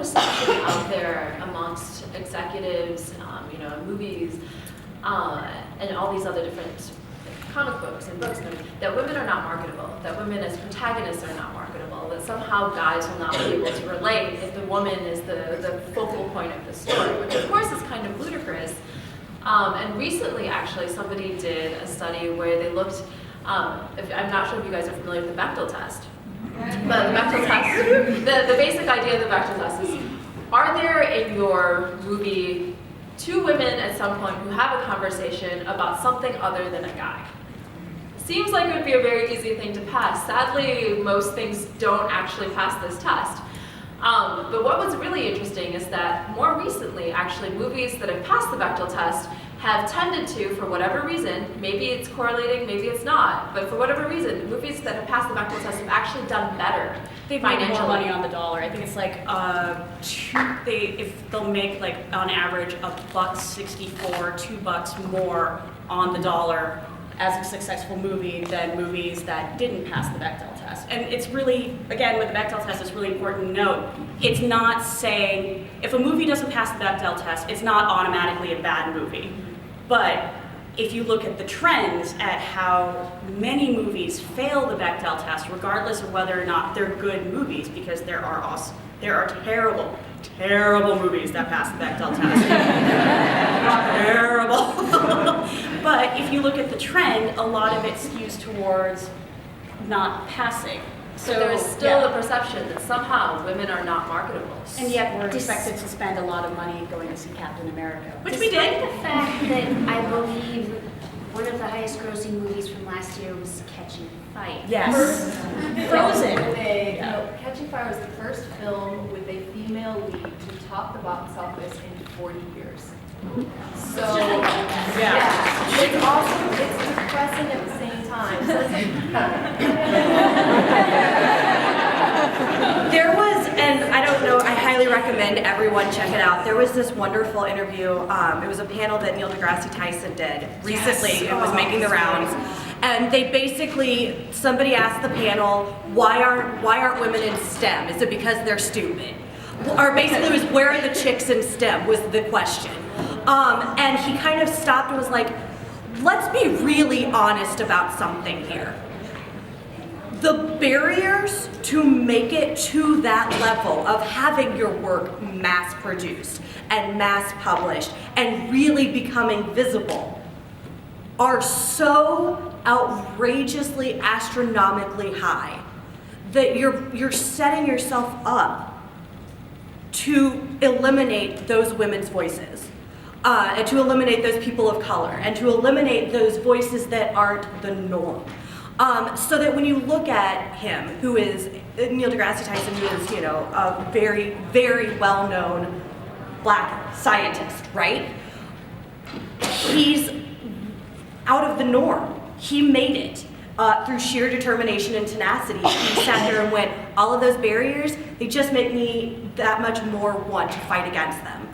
perception out there amongst executives, movies, and all these other different comic books and books, that women are not marketable, that women as protagonists are not marketable, that somehow guys will not be able to relate if the woman is the focal point of the story, which of course is kind of ludicrous. And recently, actually, somebody did a study where they looked, I'm not sure if you guys are familiar with the Bechdel test, but the Bechdel test, the basic idea of the Bechdel test is, are there in your movie two women at some point who have a conversation about something other than a guy? Seems like it would be a very easy thing to pass. Sadly, most things don't actually pass this test. But what was really interesting is that more recently, actually, movies that have passed the Bechdel test have tended to, for whatever reason, maybe it's correlating, maybe it's not, but for whatever reason, movies that have passed the Bechdel test have actually done better. They've made more money on the dollar. I think it's like if they'll make like on average $1.64, $2 more on the dollar as a successful movie than movies that didn't pass the Bechdel test. And it's really, again, with the Bechdel test, it's really important to note, it's not saying, if a movie doesn't pass the Bechdel test, it's not automatically a bad movie. But if you look at the trends at how many movies fail the Bechdel test, regardless of whether or not they're good movies, because there are terrible, terrible movies that pass the Bechdel test. Terrible. But if you look at the trend, a lot of it skews towards not passing. So there is still a perception that somehow women are not marketable. And yet we're expected to spend a lot of money going to see Captain America. Which we Despite did. the fact that I believe one of the highest grossing movies from last year was Catching Fire. Yes. Frozen. Catching Fire was the first film with a female lead to top the box office in 40 years. So, yeah. It's also, it's depressing at the same time. There was, and I don't know, I highly recommend everyone check it out. There was this wonderful interview, it was a panel that Neil deGrasse Tyson did recently. It was making the rounds. And they basically, somebody asked the panel, why aren't women in STEM? Is it because they're stupid? Or basically it was, where are the chicks in STEM was the question. And he kind of stopped and was like, let's be really honest about something here. The barriers to make it to that level of having your work mass produced and mass published and really becoming visible are so outrageously, astronomically high that you're setting yourself up to eliminate those women's voices, and to eliminate those people of color, and to eliminate those voices that aren't the norm. So that when you look at him, who is Neil deGrasse Tyson, who is, a very, very well-known black scientist, right? He's out of the norm. He made it through sheer determination and tenacity. He sat there and went, all of those barriers, they just make me that much more want to fight against them.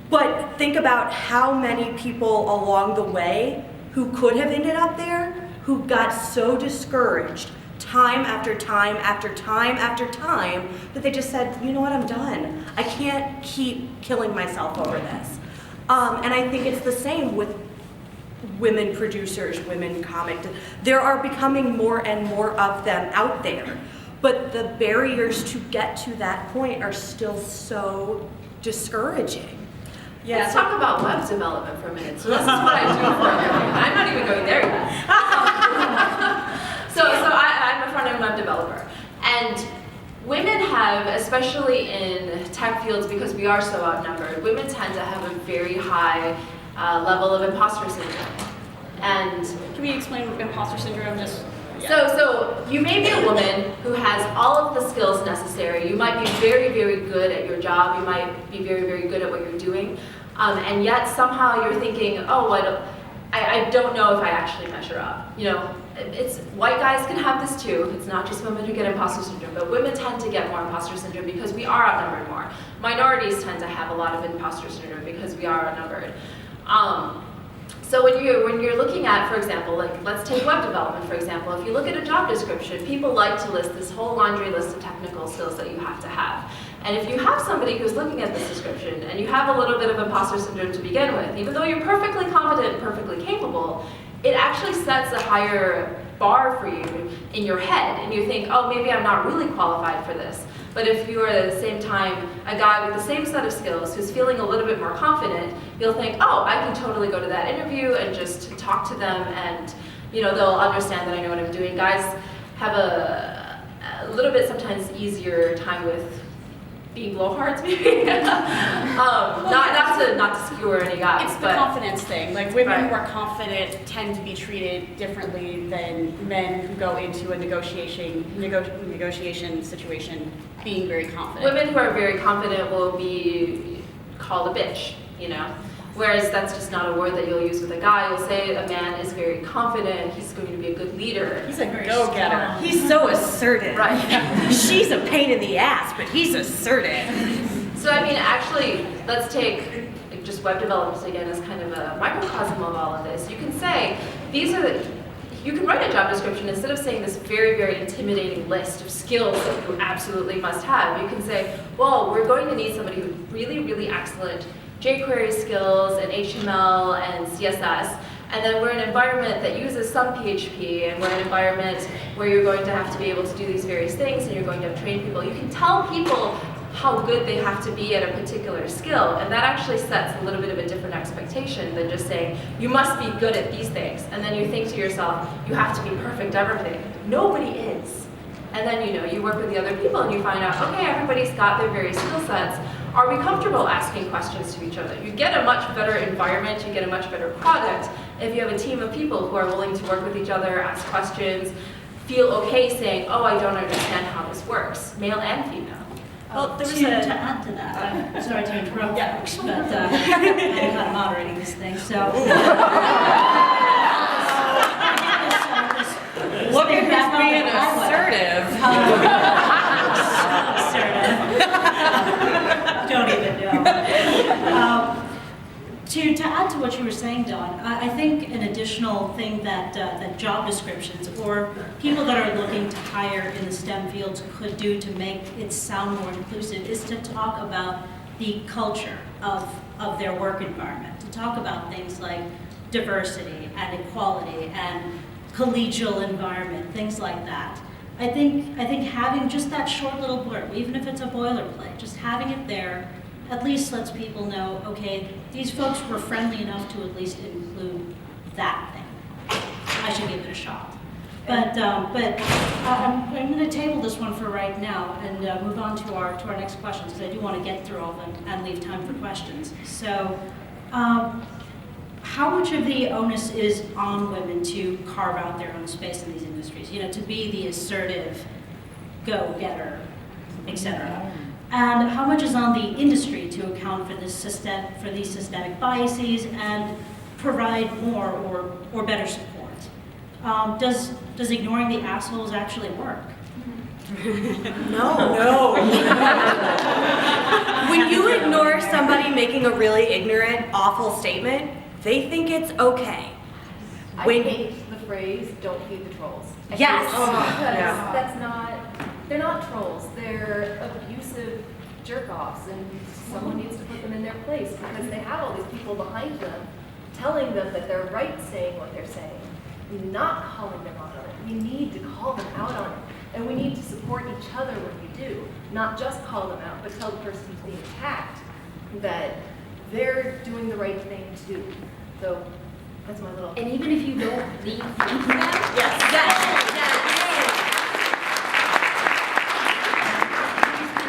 But think about how many people along the way who could have ended up there, who got so discouraged time after time after time after time that they just said, you know what, I'm done. I can't keep killing myself over this. And I think it's the same with women producers, women comic. There are becoming more and more of them out there, but the barriers to get to that point are still so discouraging. Yeah, let's talk about web development for a minute. So this is what I do for a living. I'm not even going there yet. So I'm a front-end web developer. And women have, especially in tech fields, because we are so outnumbered, women tend to have a very high level of imposter syndrome. And can we explain imposter syndrome? So you may be a woman who has all of the skills necessary. You might be very, very good at your job. You might be very, very good at what you're doing. And yet somehow you're thinking, oh, I don't know if I actually measure up. It's white guys can have this too. It's not just women who get imposter syndrome, but women tend to get more imposter syndrome because we are outnumbered more. Minorities tend to have a lot of imposter syndrome because we are outnumbered. So when you're looking at, for example, let's take web development, for example. If you look at a job description, people like to list this whole laundry list of technical skills that you have to have. And if you have somebody who's looking at this description and you have a little bit of imposter syndrome to begin with, even though you're perfectly competent, perfectly capable, it actually sets a higher bar for you in your head. And you think, oh, maybe I'm not really qualified for this. But if you are at the same time a guy with the same set of skills who's feeling a little bit more confident, you'll think, oh, I can totally go to that interview and just talk to them and they'll understand that I know what I'm doing. Guys have a little bit sometimes easier time with being blowhards, maybe. not to skewer any guys. It's the but confidence thing. Like women who Right. are confident tend to be treated differently than men who go into a negotiation situation being very confident. Women who are very confident will be called a bitch, Whereas that's just not a word that you'll use with a guy. You'll say a man is very confident, he's going to be a good leader. He's a go-getter. He's so assertive. Right. She's a pain in the ass, but he's assertive. So I mean, actually, let's take just web development again as kind of a microcosm of all of this. You can say, you can write a job description instead of saying this very, very intimidating list of skills that you absolutely must have. You can say, well, we're going to need somebody with really, really excellent jQuery skills and HTML and CSS. And then we're in an environment that uses some PHP, and we're in an environment where you're going to have to be able to do these various things, and you're going to have trained people. You can tell people how good they have to be at a particular skill, and that actually sets a little bit of a different expectation than just saying, you must be good at these things. And then you think to yourself, you have to be perfect at everything. Nobody is. And then you work with the other people and you find out, okay, everybody's got their various skill sets. Are we comfortable asking questions to each other? You get a much better environment, you get a much better product if you have a team of people who are willing to work with each other, ask questions, feel okay saying, oh, I don't understand how this works, male and female. Well, there was to add to that, I'm sorry to interrupt, folks, but I'm kind of moderating this thing, so. Look at who's being assertive. Assertive. Don't even know. To add to what you were saying, Dawn, I think an additional thing that job descriptions or people that are looking to hire in the STEM fields could do to make it sound more inclusive is to talk about the culture of their work environment, to talk about things like diversity and equality and collegial environment, things like that. I think having just that short little blurb, even if it's a boilerplate, just having it there at least lets people know, okay, these folks were friendly enough to at least include that thing. I should give it a shot. But I'm going to table this one for right now and move on to our next questions, because I do want to get through all of them and leave time for questions. So, how much of the onus is on women to carve out their own space in these industries? To be the assertive go-getter, etc. And how much is on the industry to account for these systemic biases and provide more or better support? Does ignoring the assholes actually work? No. When you ignore somebody making a really ignorant, awful statement, they think it's okay. I hate the phrase, don't feed the trolls. Yes. Because they're not trolls, they're abusive jerk-offs, and someone needs to put them in their place because they have all these people behind them telling them that they're right saying what they're saying, not calling them out on it. We need to call them out on it, and we need to support each other when we do, not just call them out, but tell the person who's being attacked that they're doing the right thing too. So that's my little. And even if you don't leave food for them,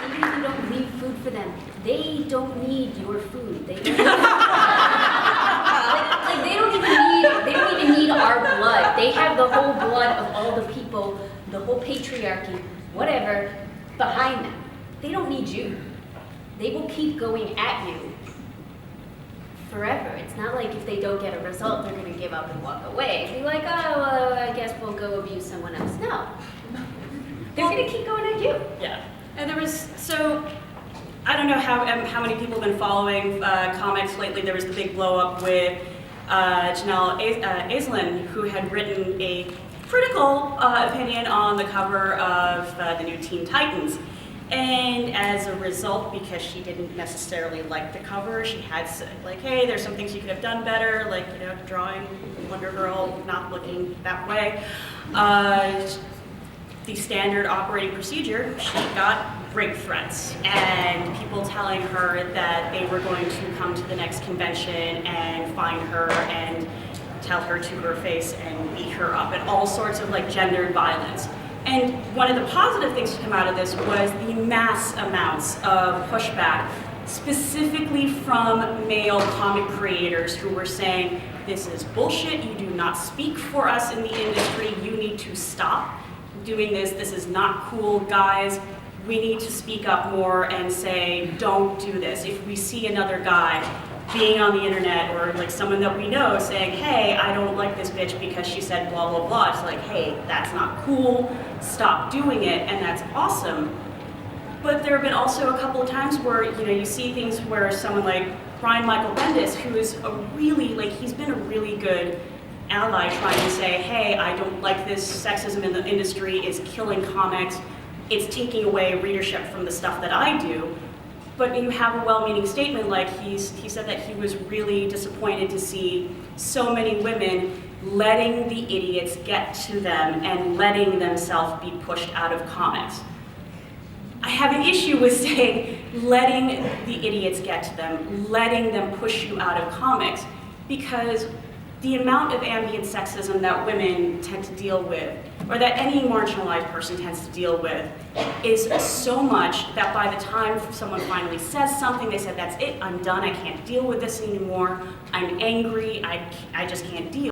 even if you don't leave food for them, they don't need your food. They don't. They don't even need our blood. They have the whole blood of all the people, the whole patriarchy, whatever, behind them. They don't need you. They will keep going at you forever. It's not like if they don't get a result, they're going to give up and walk away. Be like, oh, well, I guess we'll go abuse someone else. No. They're going to keep going at you. Yeah. And I don't know how many people have been following comics lately. There was the big blow up with Janelle Aislinn, who had written a critical opinion on the cover of the new Teen Titans. And as a result, because she didn't necessarily like the cover, she had said, like, hey, there's some things you could have done better, like, you know, drawing Wonder Girl not looking that way. The standard operating procedure, she got rape threats and people telling her that they were going to come to the next convention and find her and tell her to her face and beat her up, and all sorts of like gendered violence. And one of the positive things to come out of this was the mass amounts of pushback, specifically from male comic creators who were saying, this is bullshit, you do not speak for us in the industry, you need to stop doing this, this is not cool, guys. We need to speak up more and say, don't do this. If we see another guy being on the internet or like someone that we know saying, hey, I don't like this bitch because she said blah, blah, blah, it's like, hey, that's not cool, stop doing it, and that's awesome. But there have been also a couple of times where, you know, you see things where someone like Brian Michael Bendis, who is a really, like, he's been a really good ally trying to say, hey, I don't like this, sexism in the industry is killing comics, it's taking away readership from the stuff that I do. But you have a well-meaning statement like he said that he was really disappointed to see so many women letting the idiots get to them and letting themselves be pushed out of comics. I have an issue with saying letting the idiots get to them, letting them push you out of comics, because the amount of ambient sexism that women tend to deal with, or that any marginalized person tends to deal with, is so much that by the time someone finally says something, they said, that's it, I'm done, I can't deal with this anymore, I'm angry, I just can't deal.